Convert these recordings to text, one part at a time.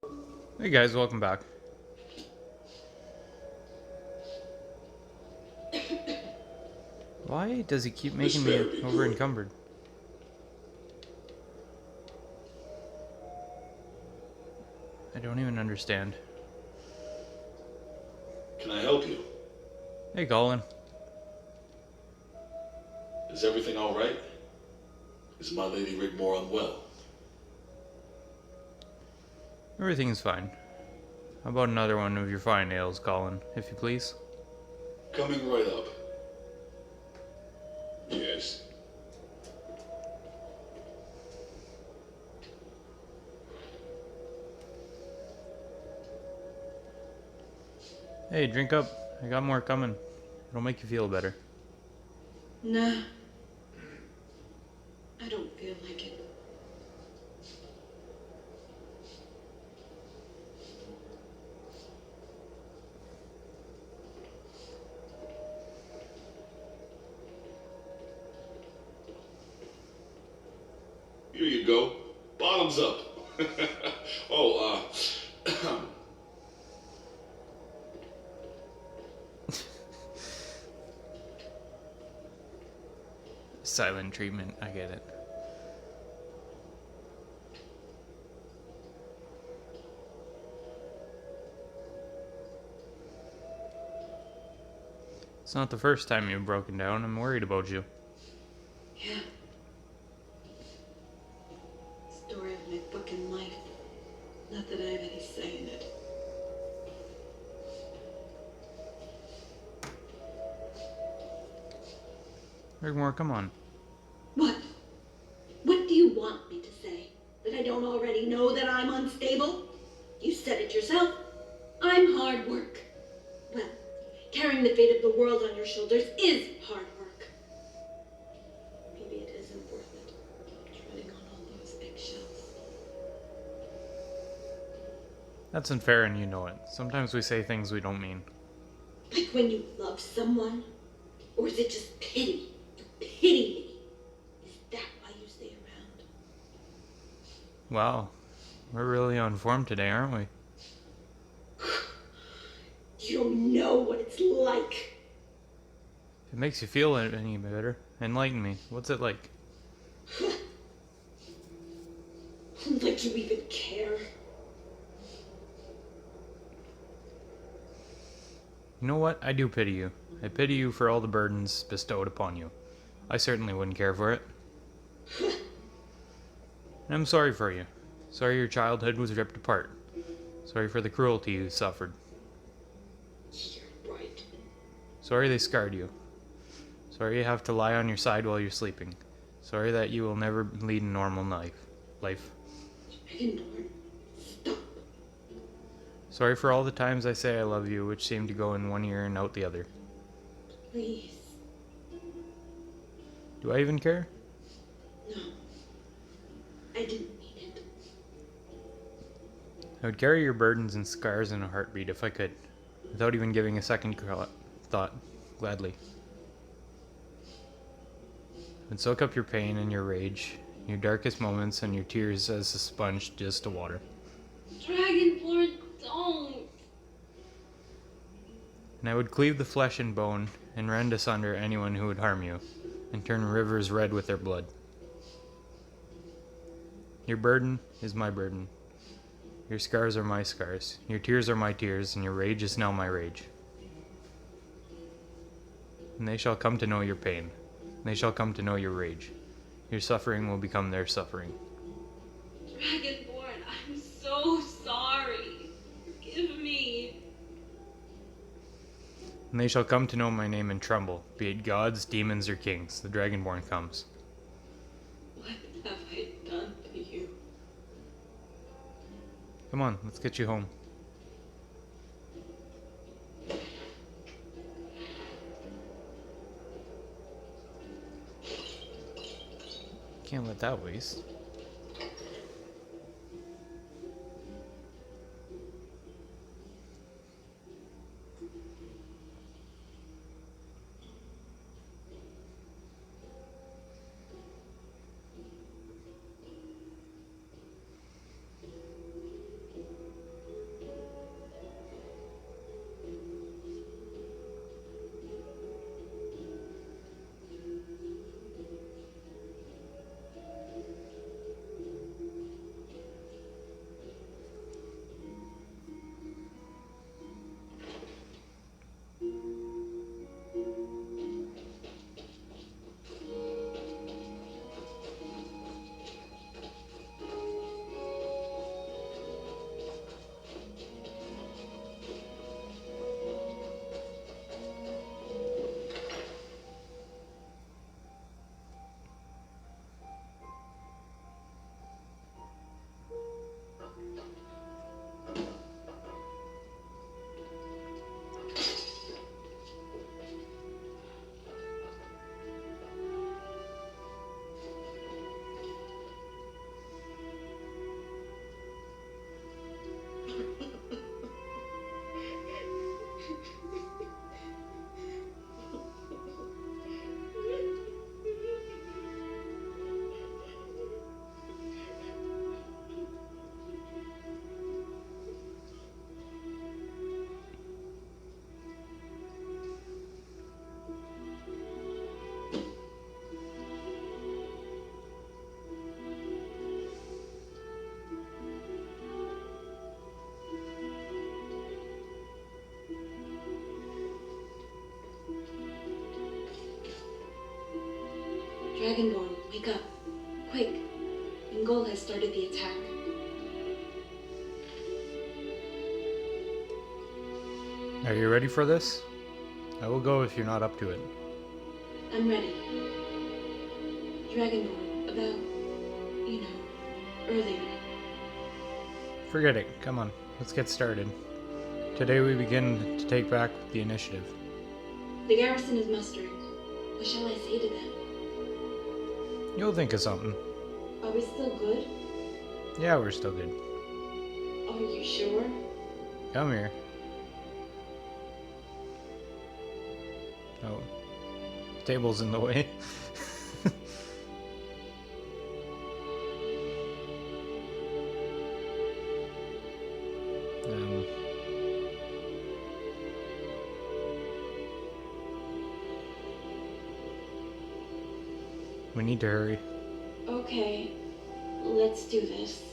Hey guys, welcome back. Why does he keep This making me better be over good. encumbered? I don't even understand. Can I help you? Hey Colin. Is everything all right? Is my lady Rigmor unwell? Everything's fine. How about another one of your fine ales, Colin, if you please? Coming right up. Yes. Hey, drink up. I got more coming. It'll make you feel better. Nah, I don't feel like it. Here you go. Bottoms up. oh, Silent treatment, I get it. It's not the first time you've broken down. I'm worried about you. Yeah. Story of my fucking life. Not that I have any say in it. Rigmor, come on. What? What do you want me to say? That I don't already know that I'm unstable? You said it yourself. I'm hard work. Well, carrying the fate of the world on your shoulders is hard work. Maybe it isn't worth it. Treading on all those eggshells. That's unfair and you know it. Sometimes we say things we don't mean. Like when you love someone? Or is it just pity? You pity me? Is that why you stay around? Wow. We're really on form today, aren't we? You don't know what it's like. If it makes you feel any better, enlighten me. What's it like? Like you even care. You know what? I do pity you. I pity you for all the burdens bestowed upon you. I certainly wouldn't care for it. And I'm sorry for you. Sorry your childhood was ripped apart. Sorry for the cruelty you suffered. You're right. Sorry they scarred you. Sorry you have to lie on your side while you're sleeping. Sorry that you will never lead a normal life. Dragonborn, stop. Sorry for all the times I say I love you, which seem to go in one ear and out the other. Please. Do I even care? No. I didn't mean it. I would carry your burdens and scars in a heartbeat if I could, without even giving a second thought, gladly. I would soak up your pain and your rage, your darkest moments and your tears as a sponge just to water. Dragonborn, don't. And I would cleave the flesh and bone and rend asunder anyone who would harm you, and turn rivers red with their blood. Your burden is my burden. Your scars are my scars. Your tears are my tears, and your rage is now my rage. And they shall come to know your pain. They shall come to know your rage. Your suffering will become their suffering. Dragonborn, I'm so sorry. Forgive me. And they shall come to know my name and tremble, be it gods, demons, or kings. The Dragonborn comes. What have I done to you? Come on, let's get you home. Can't let that waste. Dragonborn, wake up. Quick. Ingol has started the attack. Are you ready for this? I will go if you're not up to it. I'm ready. Dragonborn, about, earlier. Forget it. Come on. Let's get started. Today we begin to take back the initiative. The garrison is mustering. What shall I say to them? You'll think of something. Are we still good? Yeah, we're still good. Are you sure? Come here. Oh. Table's in the way. We need to hurry. Okay, let's do this.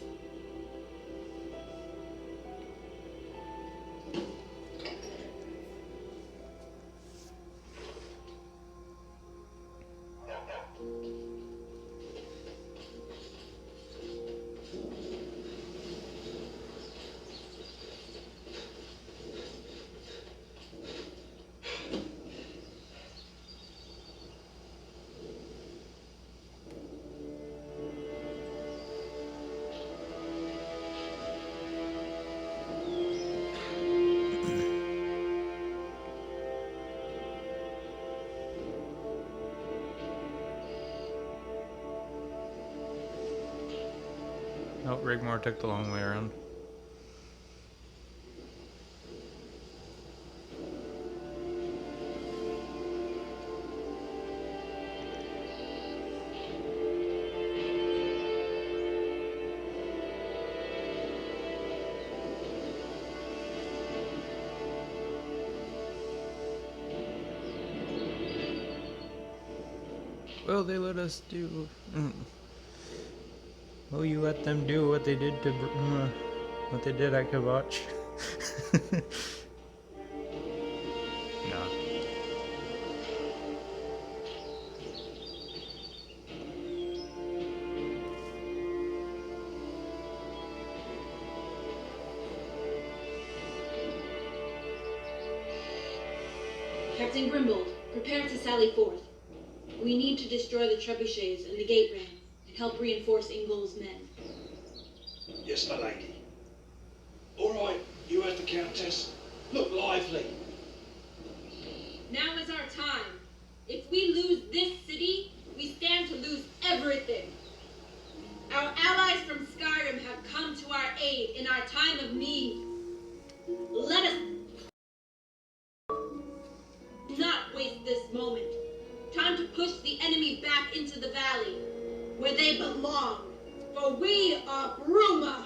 Oh, Rigmor took the long way around. Will they let us do? Will you let them do what they did to Bruma? What they did at Kavach? No. Captain Grimbold, prepare to sally forth. We need to destroy the trebuchets and the gate ram and help reinforce Ingol's men. Yes, my lady. All right, you have the Countess. Look lively. Now is our time. If we lose this city, we stand to lose everything. Our allies from Skyrim have come to our aid in our time of need. Let us not waste this moment. Time to push the enemy back into the valley, where they belong. For we are Bruma.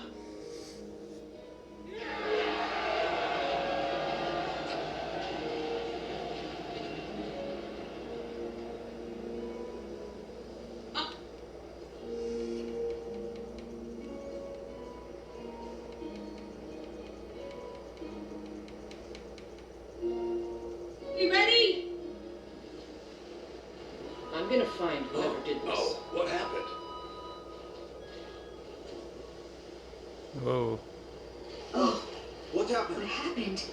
We ready? I'm gonna find whoever did this. Oh, what happened? Whoa. Oh, What happened? what happened?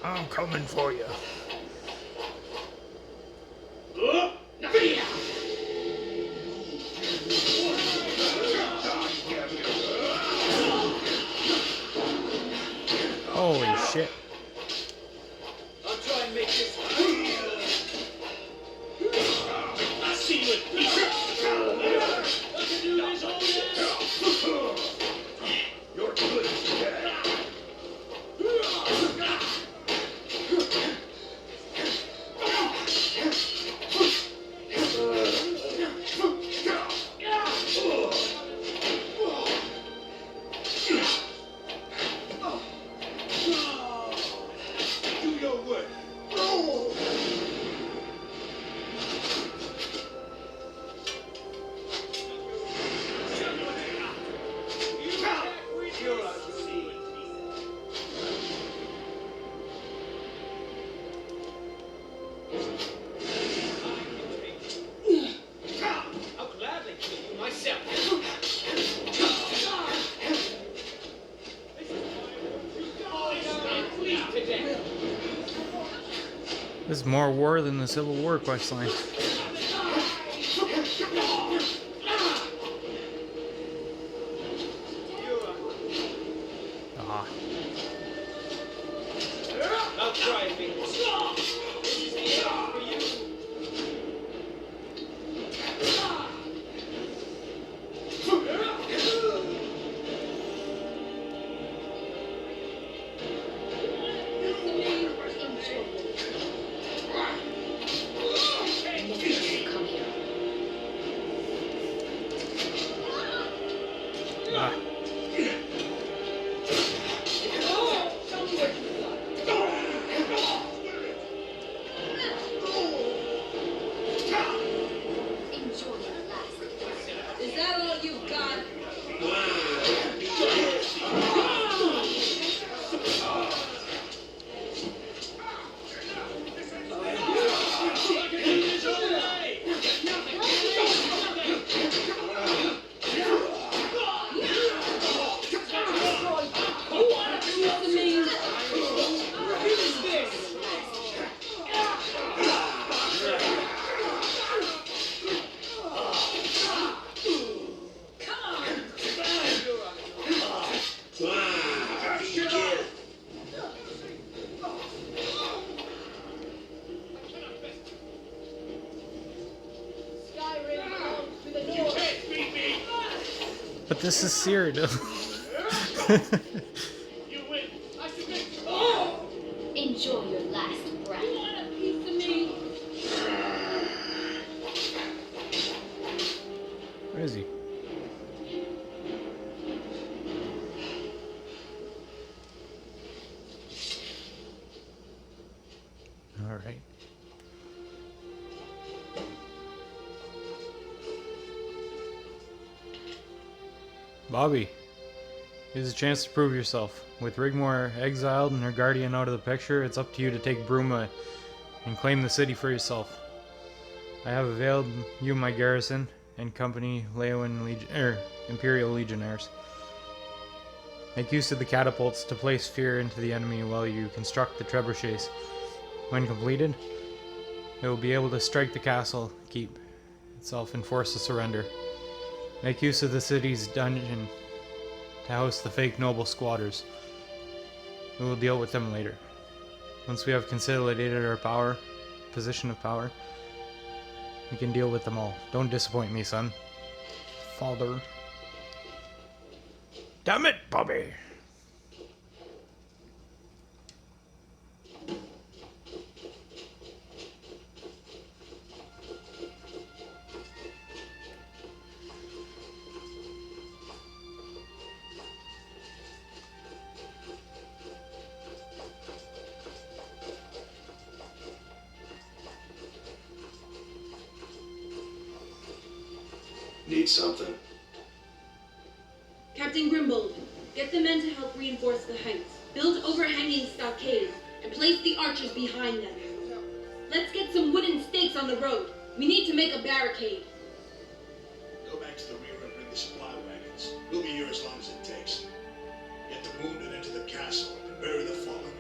I'm coming for you. Holy shit. I'll try and make this. I see you. I can do this all day. You're good as dead. Do your work. This is more war than the Civil War questline. Ah. I'll try, Fingers. This is the end for you. Come here. Ah. Is that all you got? Skyrim belongs to the North. Can't beat me. But this is Cyrodiil. You win. I submit. Oh! Enjoy your last breath. You want a piece of me? Where is he? All right. Bobby, here's a chance to prove yourself. With Rigmor exiled and her guardian out of the picture, it's up to you to take Bruma and claim the city for yourself. I have availed you my garrison and company Imperial Legionnaires. Make use of the catapults to place fear into the enemy while you construct the trebuchets. When completed, it will be able to strike the castle keep itself and force a surrender. Make use of the city's dungeon to house the fake noble squatters. We will deal with them later. Once we have consolidated our position of power, we can deal with them all. Don't disappoint me, son. Father. Damn it, Bobby! Need something? Captain Grimbold, get the men to help reinforce the heights. Build overhanging stockades and place the archers behind them. Let's get some wooden stakes on the road. We need to make a barricade. Go back to the rear and bring the supply wagons. We'll be here as long as it takes. Get the wounded into the castle and bury the fallen.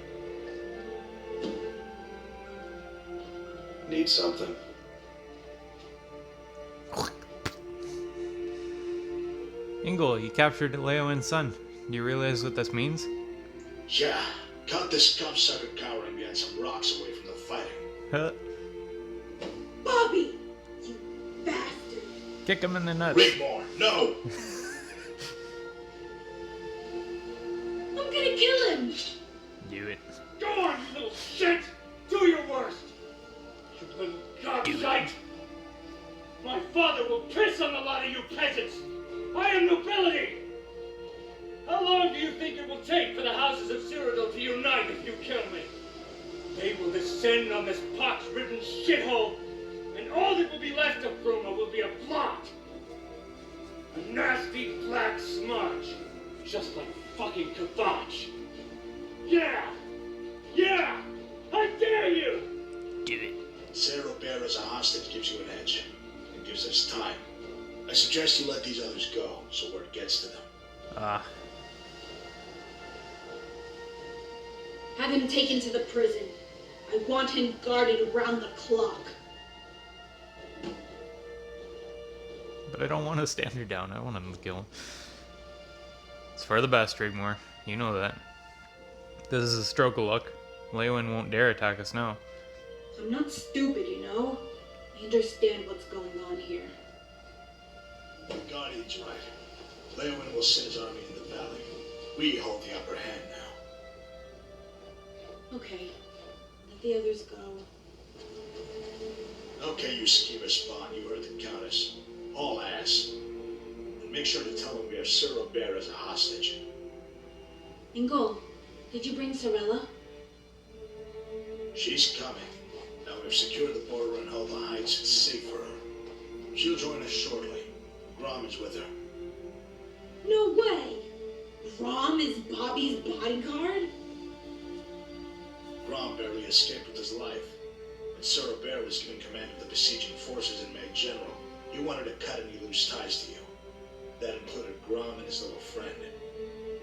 Need something? Ingol, you captured Leowin's son. Do you realize what this means? Yeah, cut this scum-sucker cowering behind some rocks away from the fighting. Huh? Bobby! You bastard! Kick him in the nuts. Rigmor, no! I'm gonna kill him! Do it. Go on, you little shit! Do your worst! You little gobshite! My father will piss on the lot of you peasants! I am nobility! How long do you think it will take for the houses of Cyrodiil to unite if you kill me? They will descend on this pox-ridden shithole, and all that will be left of Bruma will be a blot! A nasty black smudge, just like fucking Kavach. Yeah! Yeah! I dare you! Do it. Sarah Bear as a hostage gives you an edge. It gives us time. I suggest you let these others go, so word gets to them. Ah. Have him taken to the prison. I want him guarded around the clock. But I don't want to stand her down. I want him to kill him. It's for the best, Rigmor. You know that. This is a stroke of luck. Leowyn won't dare attack us now. I'm not stupid, you know? I understand what's going on here. The Guardian's right. Leowyn will send his army in the valley. We hold the upper hand now. Okay, let the others go. Okay, you schemer spawn, you heard the Countess. All ass. And make sure to tell him we have Sir Robert as a hostage. Ingol, did you bring Sorella? She's coming. Now we've secured the border and held the heights. It's safe for her. She'll join us shortly. Grom is with her. No way! Grom is Bobby's bodyguard? Grom barely escaped with his life. When Sir Robert was given command of the besieging forces and made general, he wanted to cut any loose ties to you. That included Grom and his little friend.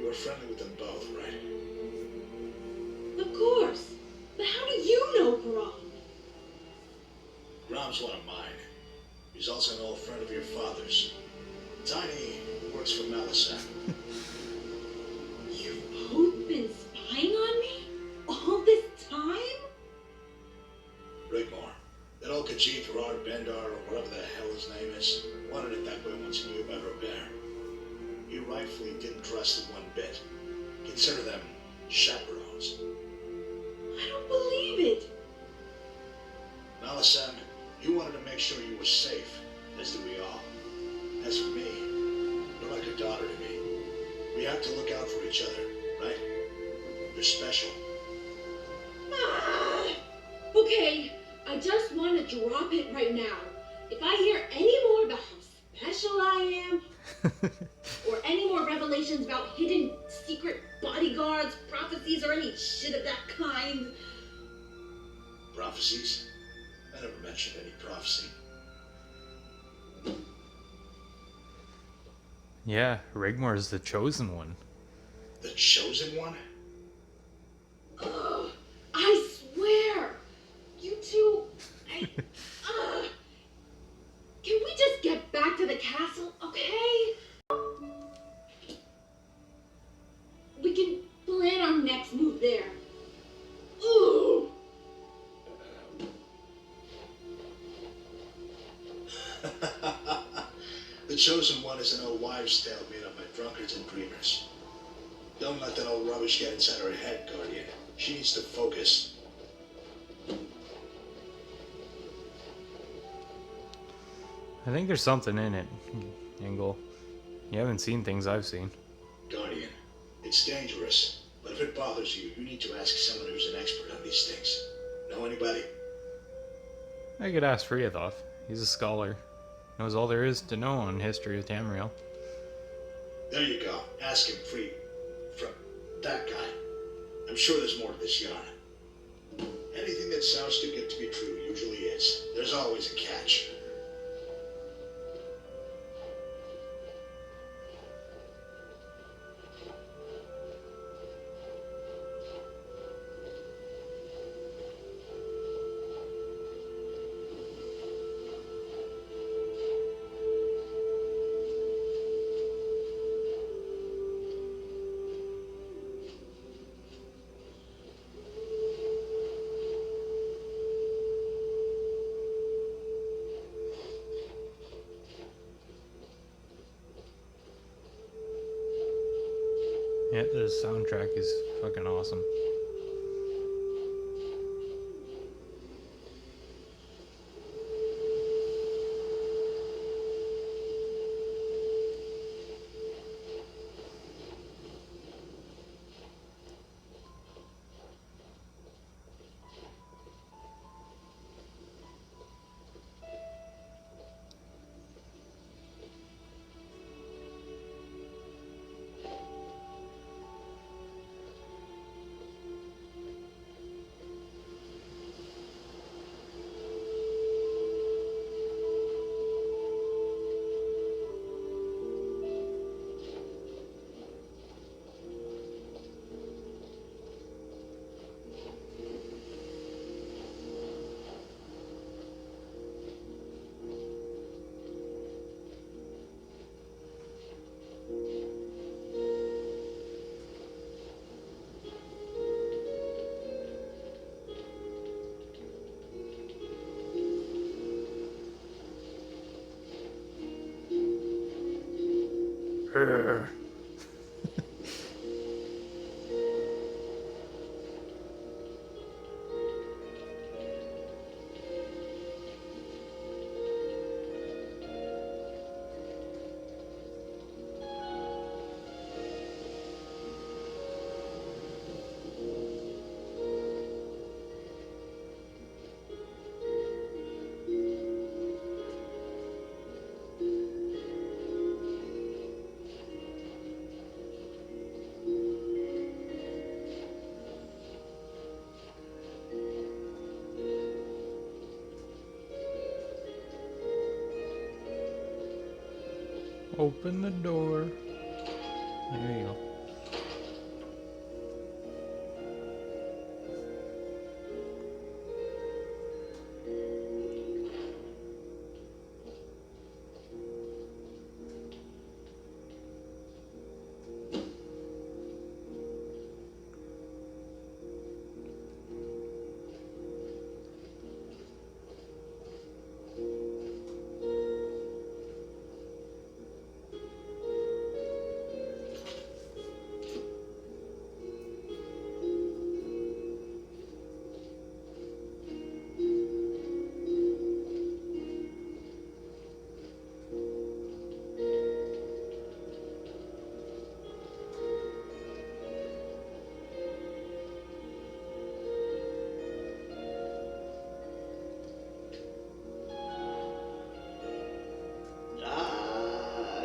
You were friendly with them both, right? Of course. But how do you know Grom? Grom's one of mine. He's also an old friend of your father's. Tiny works for Melissac. You've both been spying on me? All this time? Rigmor. That old Khajiit Gerard Bendar, or whatever the hell his name is, wanted it that way once he knew about Robert. You rightfully didn't trust them one bit. Consider them chaperones. I don't believe it. Melissac, you wanted to make sure you were safe, as do we all. As for me, you're like a daughter to me. We have to look out for each other, right? You're special. Ah, okay, I just want to drop it right now. If I hear any more about how special I am, or any more revelations about hidden secret bodyguards, prophecies, or any shit of that kind. Prophecies? I never mentioned any prophecy. Yeah, Rigmor is the chosen one. The chosen one? Ugh, I swear, you two, can we just get back to the castle, okay? We can plan our next move there. Ooh! The chosen one is an old wives' tale made up by drunkards and dreamers. Don't let that old rubbish get inside her head, Guardian. She needs to focus. I think there's something in it, Ingol. You haven't seen things I've seen. Guardian, it's dangerous, but if it bothers you, you need to ask someone who's an expert on these things. Know anybody? I could ask Friathoth. He's a scholar. Knows all there is to know on history of Tamriel. There you go. Ask him from that guy. I'm sure there's more to this yarn. Anything that sounds too good to be true usually is. There's always a catch. Yeah, the soundtrack is fucking awesome. Urgh. Open the door. There you go.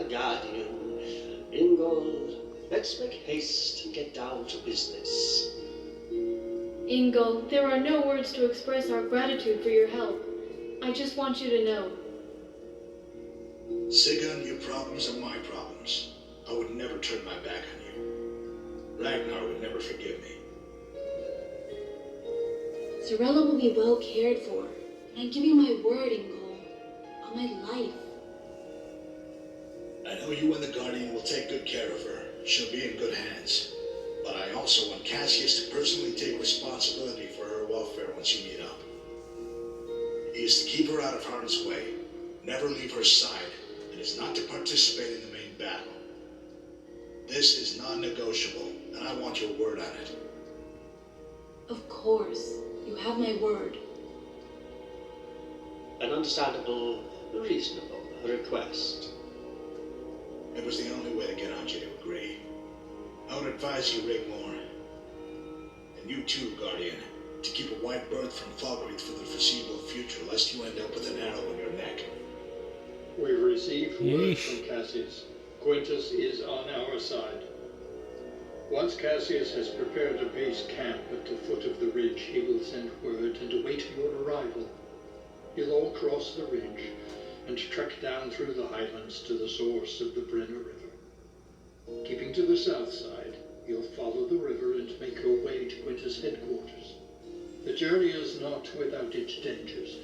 Guardian, Ingol, let's make haste and get down to business. Ingol, there are no words to express our gratitude for your help. I just want you to know. Sigurd, your problems are my problems. I would never turn my back on you. Ragnar would never forgive me. Sorella will be well cared for. And I give you my word, Ingol, on my life. I know you and the Guardian will take good care of her. She'll be in good hands. But I also want Cassius to personally take responsibility for her welfare once you meet up. He is to keep her out of harm's way, never leave her side, and is not to participate in the main battle. This is non-negotiable, and I want your word on it. Of course. You have my word. An understandable, reasonable request. It was the only way to get Anja to agree. I would advise you, Rigmor, and you too, Guardian, to keep a wide berth from Falkreath for the foreseeable future, lest you end up with an arrow in your neck. We've received word Yeesh. from Cassius. Quintus is on our side. Once Cassius has prepared a base camp at the foot of the ridge, he will send word and await your arrival. You'll all cross the ridge and trek down through the highlands to the source of the Bruma River. Keeping to the south side, you'll follow the river and make your way to Quintus' headquarters. The journey is not without its dangers.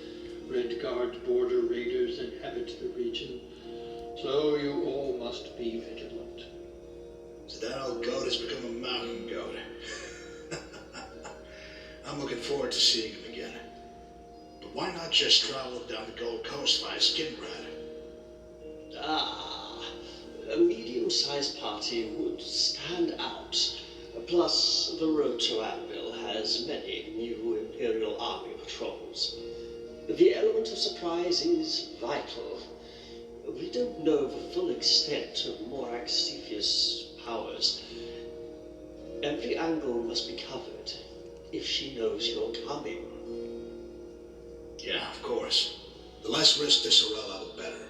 Red Guard border raiders inhabit the region, so you all must be vigilant. So that old goat has become a mountain goat. I'm looking forward to seeing him again. But why not just travel down the Gold Coast via Skingrad? A medium-sized party would stand out. Plus, the road to Anvil has many new Imperial Army patrols. The element of surprise is vital. We don't know the full extent of Morak Cepheus' powers. Every angle must be covered if she knows you're coming. Yeah, of course. The less risk to Sorella, the better.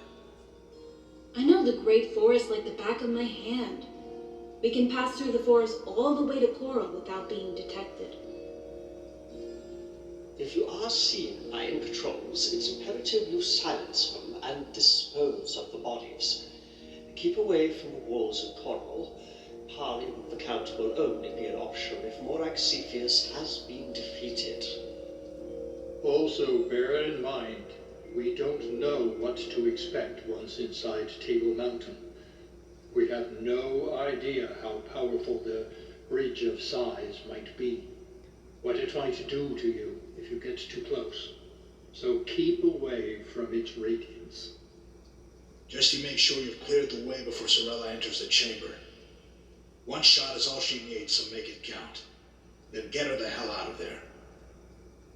I know the Great Forest like the back of my hand. We can pass through the forest all the way to Coral without being detected. If you are seen by any patrols, it's imperative you silence them and dispose of the bodies. Keep away from the walls of Coral. Parley with the Count will only be an option if Morak Cepheus has been defeated. Also, bear in mind, we don't know what to expect once inside Table Mountain. We have no idea how powerful the Bridge of Sighs might be, what it might do to you if you get too close. So keep away from its radiance. Just to make sure you've cleared the way before Sorella enters the chamber. One shot is all she needs, so make it count. Then get her the hell out of there.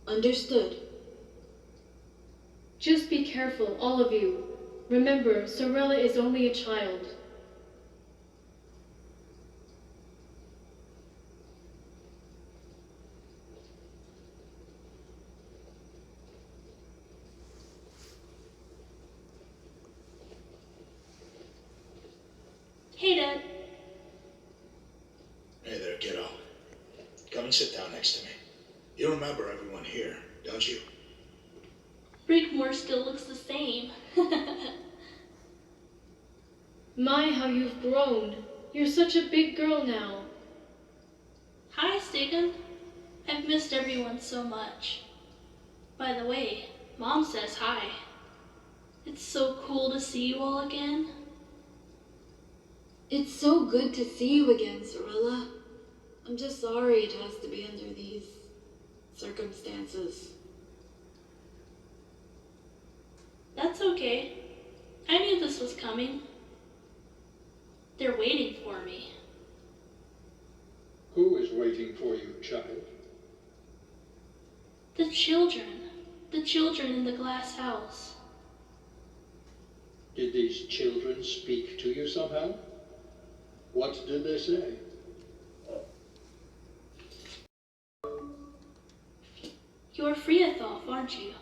Understood. Just be careful, all of you. Remember, Sorella is only a child. Hey, Dad. Hey there, kiddo. Come and sit down next to me. You remember everyone here, don't you? Rigmor still looks the same. My, how you've grown. You're such a big girl now. Hi, Stiggin. I've missed everyone so much. By the way, Mom says hi. It's so cool to see you all again. It's so good to see you again, Sorella. I'm just sorry it has to be under these circumstances. That's okay. I knew this was coming. They're waiting for me. Who is waiting for you, child? The children. The children in the glass house. Did these children speak to you somehow? What did they say? You're Friathoff, aren't you?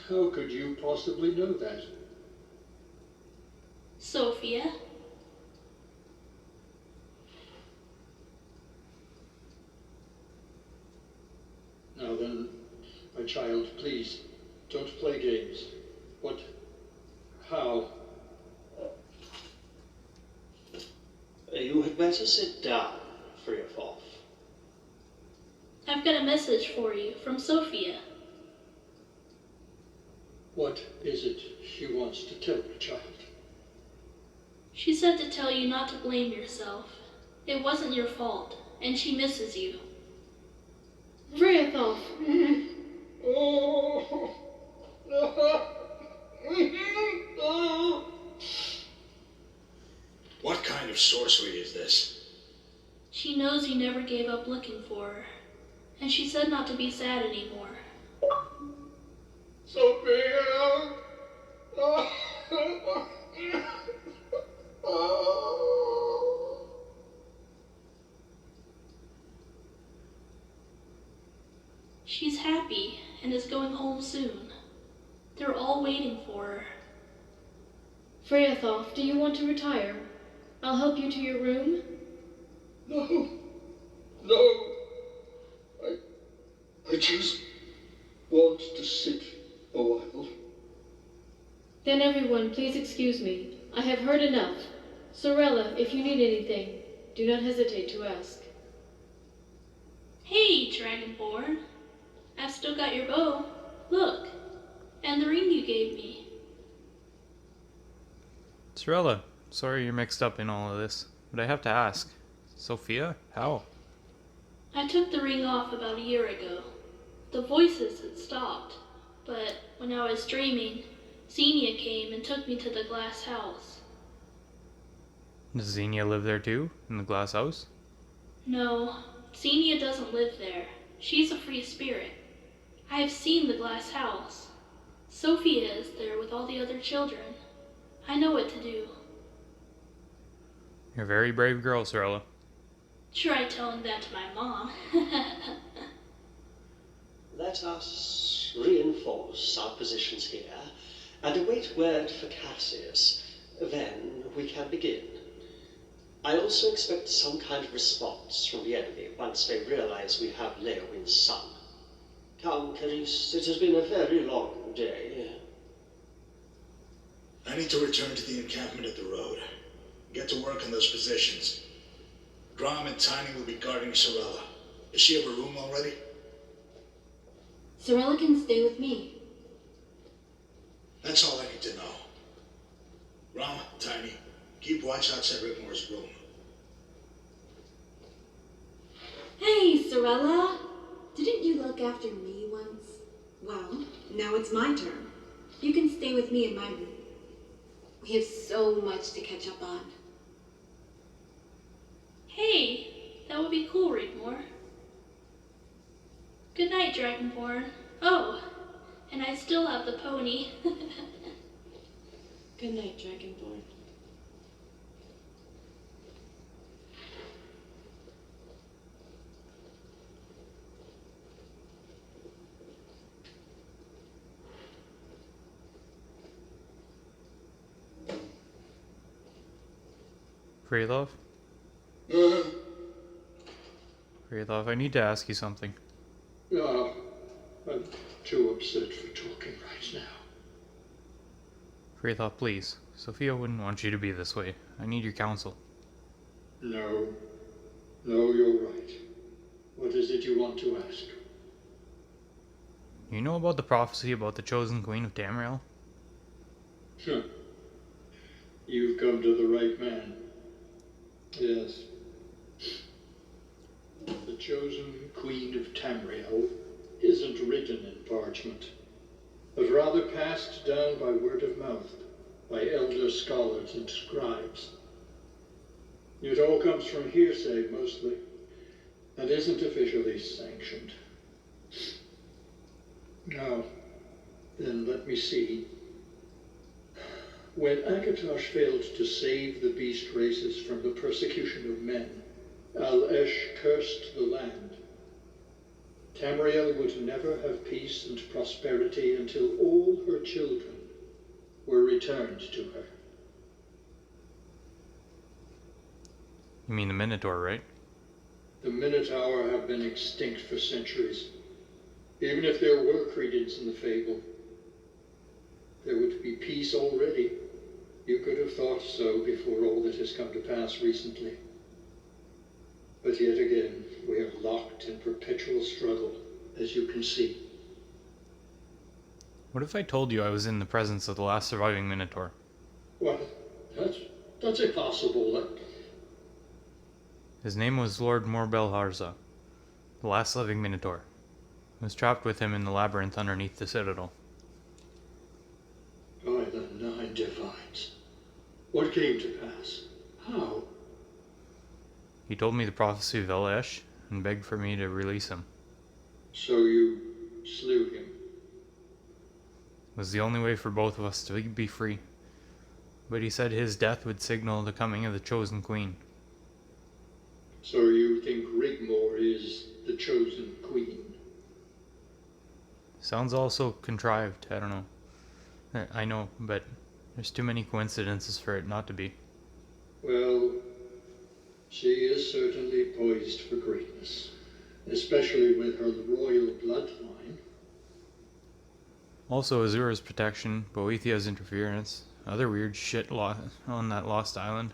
How could you possibly know that? Sophia. Now then, my child, please, don't play games. What? How? You had better sit down, Friathoff. I've got a message for you from Sophia. What is it she wants to tell you, child? She said to tell you not to blame yourself. It wasn't your fault, and she misses you. Friathoff! What kind of sorcery is this? She knows you never gave up looking for her, and she said not to be sad anymore. Sophia! She's happy and is going home soon. They're all waiting for her. Friathoff, do you want to retire? I'll help you to your room. No. No. I just want to sit a while. Then everyone, please excuse me. I have heard enough. Sorella, if you need anything, do not hesitate to ask. Hey, Dragonborn. I've still got your bow. Look. And the ring you gave me. Sorella, sorry you're mixed up in all of this, but I have to ask. Sophia? How? I took the ring off about a year ago. The voices had stopped, but when I was dreaming, Xenia came and took me to the glass house. Does Xenia live there too? In the glass house? No, Xenia doesn't live there. She's a free spirit. I have seen the glass house. Sophia is there with all the other children. I know what to do. You're a very brave girl, Sorella. Try telling that to my mom. Let us reinforce our positions here and await word for Cassius. Then we can begin. I also expect some kind of response from the enemy once they realize we have Leowin's son. Come, Carice, it has been a very long day. I need to return to the encampment at the road. Get to work on those positions. Grom and Tiny will be guarding Sorella. Does she have a room already? Sorella can stay with me. That's all I need to know. Grom, Tiny, keep watch outside Rigmor's room. Hey, Sorella! Didn't you look after me once? Well, now it's my turn. You can stay with me in my room. We have so much to catch up on. Hey, that would be cool, Rigmor. Good night, Dragonborn. Oh, and I still have the pony. Good night, Dragonborn. Freylov? Freylov, I need to ask you something. No, I'm too upset for talking right now. Freylov, please. Sophia wouldn't want you to be this way. I need your counsel. No, you're right. What is it you want to ask? You know about the prophecy about the chosen queen of Tamriel? You've come to the right man. Yes. The chosen queen of Tamriel isn't written in parchment, but rather passed down by word of mouth, by elder scholars and scribes. It all comes from hearsay, mostly, and isn't officially sanctioned. Now, then let me see. When Akatosh failed to save the beast races from the persecution of men, Al-Esh cursed the land. Tamriel would never have peace and prosperity until all her children were returned to her. You mean the Minotaur, right? The Minotaur have been extinct for centuries. Even if there were credence in the fable, there would be peace already. You could have thought so before all that has come to pass recently. But yet again, we are locked in perpetual struggle, as you can see. What if I told you I was in the presence of the last surviving Minotaur? Well, that's impossible. His name was Lord Morbelharza, the last living Minotaur. I was trapped with him in the labyrinth underneath the citadel. By the Nine Divines. What came to pass? How? He told me the prophecy of El-Esh and begged for me to release him. So you slew him? It was the only way for both of us to be free. But he said his death would signal the coming of the chosen queen. So you think Rigmor is the chosen queen? Sounds all so contrived, I don't know. I know, but there's too many coincidences for it not to be. Well, she is certainly poised for greatness, especially with her royal bloodline. Also, Azura's protection, Boethia's interference, other weird shit on that lost island.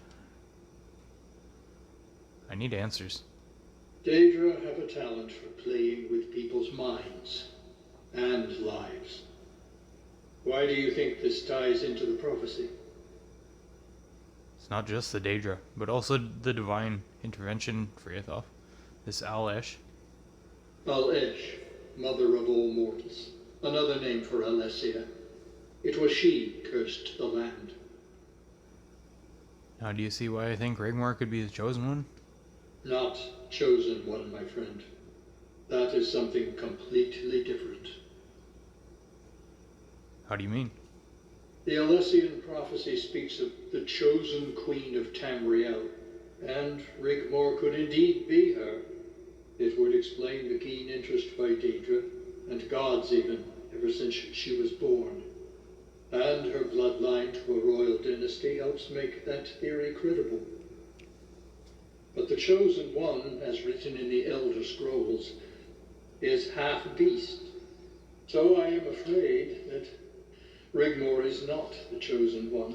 I need answers. Daedra have a talent for playing with people's minds and lives. Why do you think this ties into the prophecy? It's not just the Daedra, but also the divine intervention for Yathoth. This Al-Esh. Al-Esh, mother of all mortals. Another name for Alessia. It was she cursed the land. Now do you see why I think Rigmor could be the chosen one? Not chosen one, my friend. That is something completely different. How do you mean? The Alessian prophecy speaks of the chosen queen of Tamriel, and Rigmor could indeed be her. It would explain the keen interest by Daedra, and gods even, ever since she was born. And her bloodline to a royal dynasty helps make that theory credible. But the chosen one, as written in the Elder Scrolls, is half beast. So I am afraid that Rigmor is not the chosen one.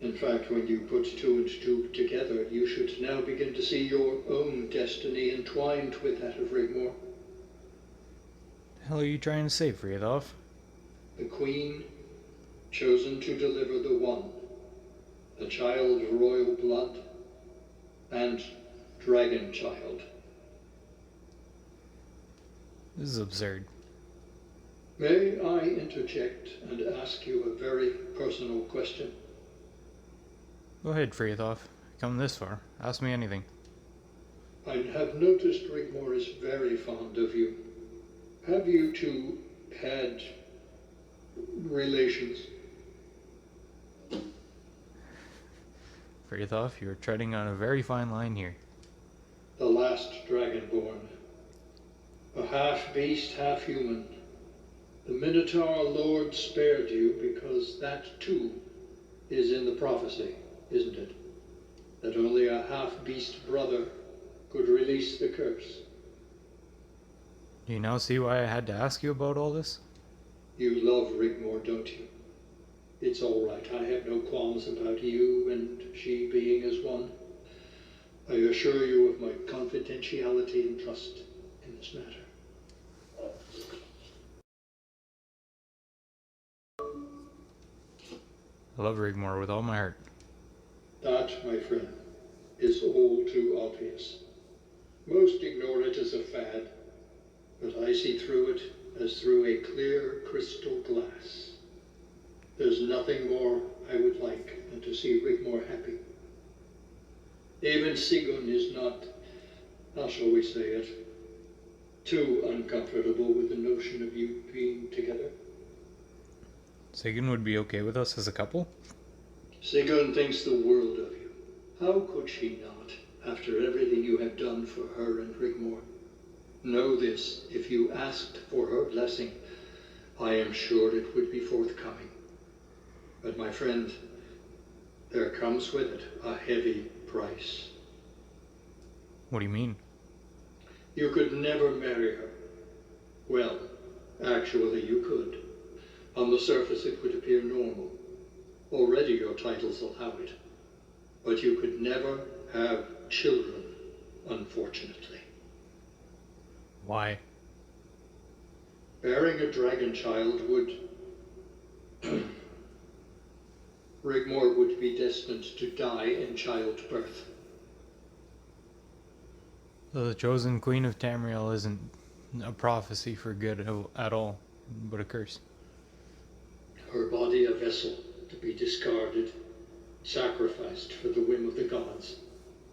In fact, when you put two and two together, you should now begin to see your own destiny entwined with that of Rigmor. The hell are you trying to say, Friedhoff? The queen, chosen to deliver the one, a child of royal blood, and dragon child. This is absurd. May I interject and ask you a very personal question? Go ahead, Freythoff. Come this far. Ask me anything. I have noticed Rigmor is very fond of you. Have you two had relations? Freythoff, you're treading on a very fine line here. The last Dragonborn. A half-beast, half-human. The Minotaur Lord spared you because that too is in the prophecy, isn't it? That only a half-beast brother could release the curse. Do you now see why I had to ask you about all this? You love Rigmor, don't you? It's all right. I have no qualms about you and she being as one. I assure you of my confidentiality and trust in this matter. I love Rigmor with all my heart. That, my friend, is all too obvious. Most ignore it as a fad, but I see through it as through a clear crystal glass. There's nothing more I would like than to see Rigmor happy. Even Sigun is not, how shall we say it, too uncomfortable with the notion of you being together. Sagan would be okay with us as a couple? Sigun thinks the world of you. How could she not, after everything you have done for her and Rigmor? Know this, if you asked for her blessing, I am sure it would be forthcoming. But my friend, there comes with it a heavy price. What do you mean? You could never marry her. Well, actually you could. On the surface it would appear normal. Already your titles allow it. But you could never have children, unfortunately. Why? Bearing a dragon child would... Rigmor would be destined to die in childbirth. So the chosen queen of Tamriel isn't a prophecy for good at all, but a curse. Her body a vessel to be discarded, sacrificed for the whim of the gods,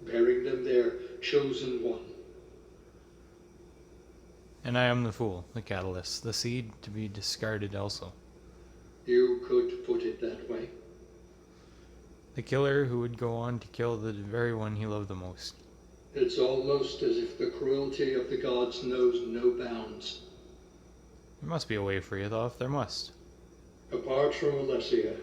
bearing them their chosen one. And I am the fool, the catalyst, the seed to be discarded also. You could put it that way. The killer who would go on to kill the very one he loved the most. It's almost as if the cruelty of the gods knows no bounds. There must be a way for Yathoth, there must. Apart from Alessia,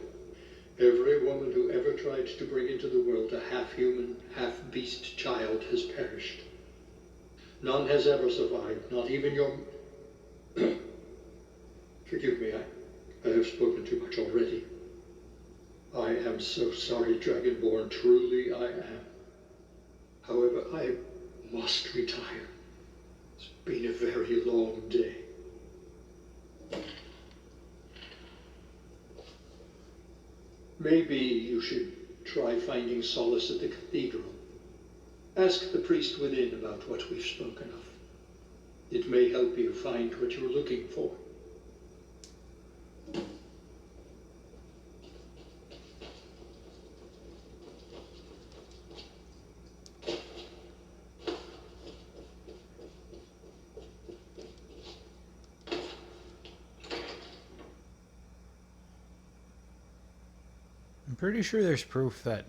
every woman who ever tried to bring into the world a half-human, half-beast child has perished. None has ever survived, not even your... Forgive me, I have spoken too much already. I am so sorry, Dragonborn, truly I am. However, I must retire. It's been a very long day. Maybe you should try finding solace at the cathedral. Ask the priest within about what we've spoken of. It may help you find what you're looking for. I'm pretty sure there's proof that...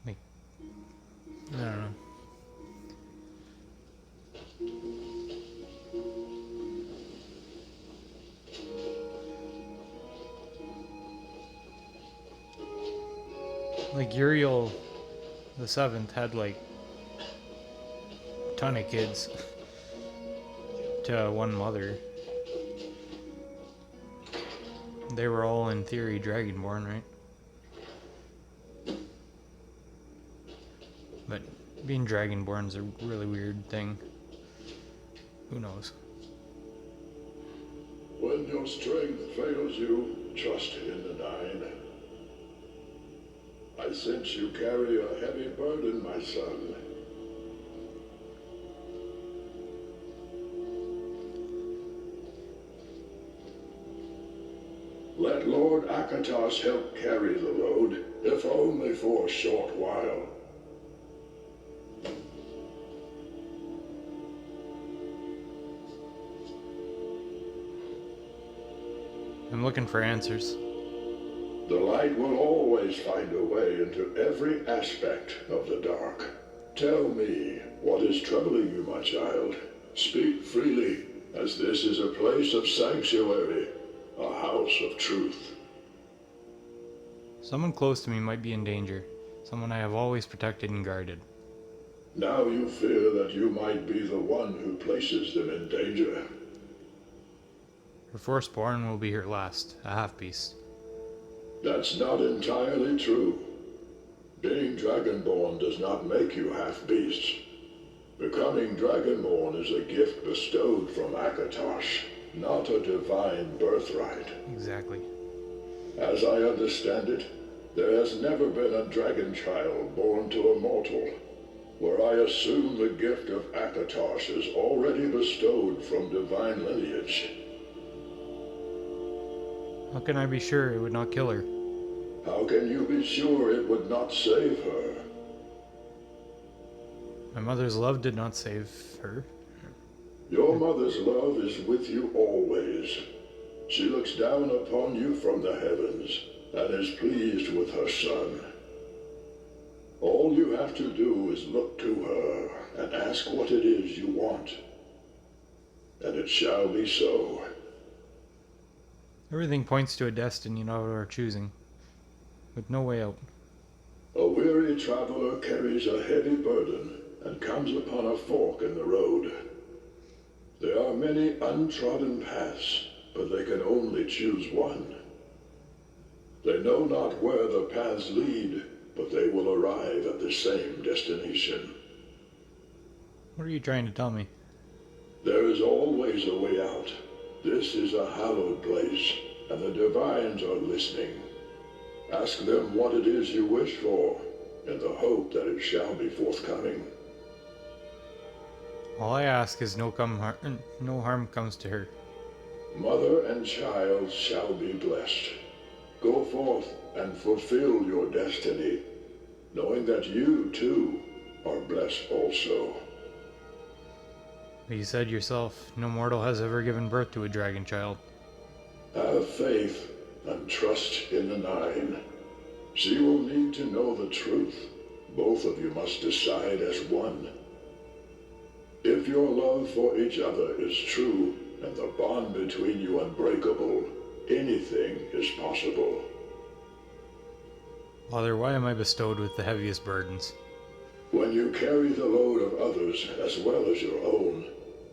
Like... I don't know. Like Uriel the Seventh had like a ton of kids to one mother. They were all in theory Dragonborn, right? But being Dragonborn's a really weird thing. Who knows? When your strength fails you, trust in the Nine. I sense you carry a heavy burden, my son. Let Lord Akatos help carry the load, if only for a short while. I'm looking for answers. The light will always find a way into every aspect of the dark. Tell me, what is troubling you, my child? Speak freely, as this is a place of sanctuary, a house of truth. Someone close to me might be in danger. Someone I have always protected and guarded. Now you fear that you might be the one who places them in danger. Her firstborn will be her last, a half-beast. That's not entirely true. Being Dragonborn does not make you half-beasts. Becoming Dragonborn is a gift bestowed from Akatosh, not a divine birthright. Exactly. As I understand it, there has never been a dragon child born to a mortal, where I assume the gift of Akatosh is already bestowed from divine lineage. How can I be sure it would not kill her? How can you be sure it would not save her? My mother's love did not save her. Your mother's love is with you always. She looks down upon you from the heavens and is pleased with her son. All you have to do is look to her and ask what it is you want. And it shall be so. Everything points to a destiny not of our choosing, with no way out. A weary traveler carries a heavy burden and comes upon a fork in the road. There are many untrodden paths, but they can only choose one. They know not where the paths lead, but they will arrive at the same destination. What are you trying to tell me? There is always a way out. This is a hallowed place, and the divines are listening. Ask them what it is you wish for, in the hope that it shall be forthcoming. All I ask is no harm comes to her. Mother and child shall be blessed. Go forth and fulfill your destiny, knowing that you, too, are blessed also. But you said yourself, no mortal has ever given birth to a dragon child. Have faith and trust in the Nine. She will need to know the truth. Both of you must decide as one. If your love for each other is true, and the bond between you unbreakable, anything is possible. Father, why am I bestowed with the heaviest burdens? When you carry the load of others as well as your own,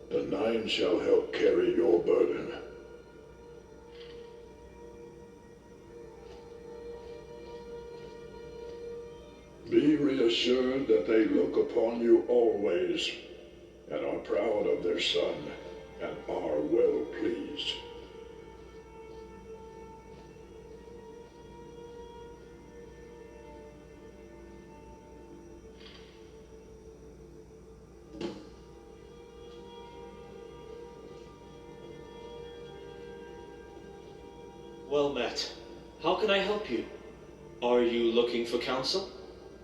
the Nine shall help carry your burden. Be reassured that they look upon you always, and are proud of their son, and are well pleased. Well met. How can I help you? Are you looking for counsel?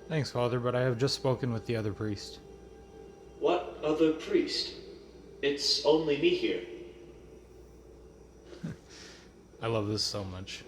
Thanks, Father, but I have just spoken with the other priest. What other priest? It's only me here. I love this so much.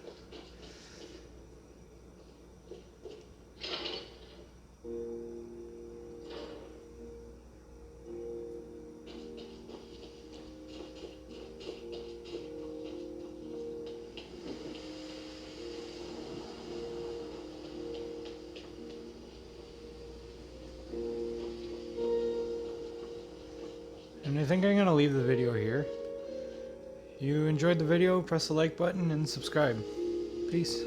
And I think I'm going to leave the video here. If you enjoyed the video, press the like button and subscribe. Peace.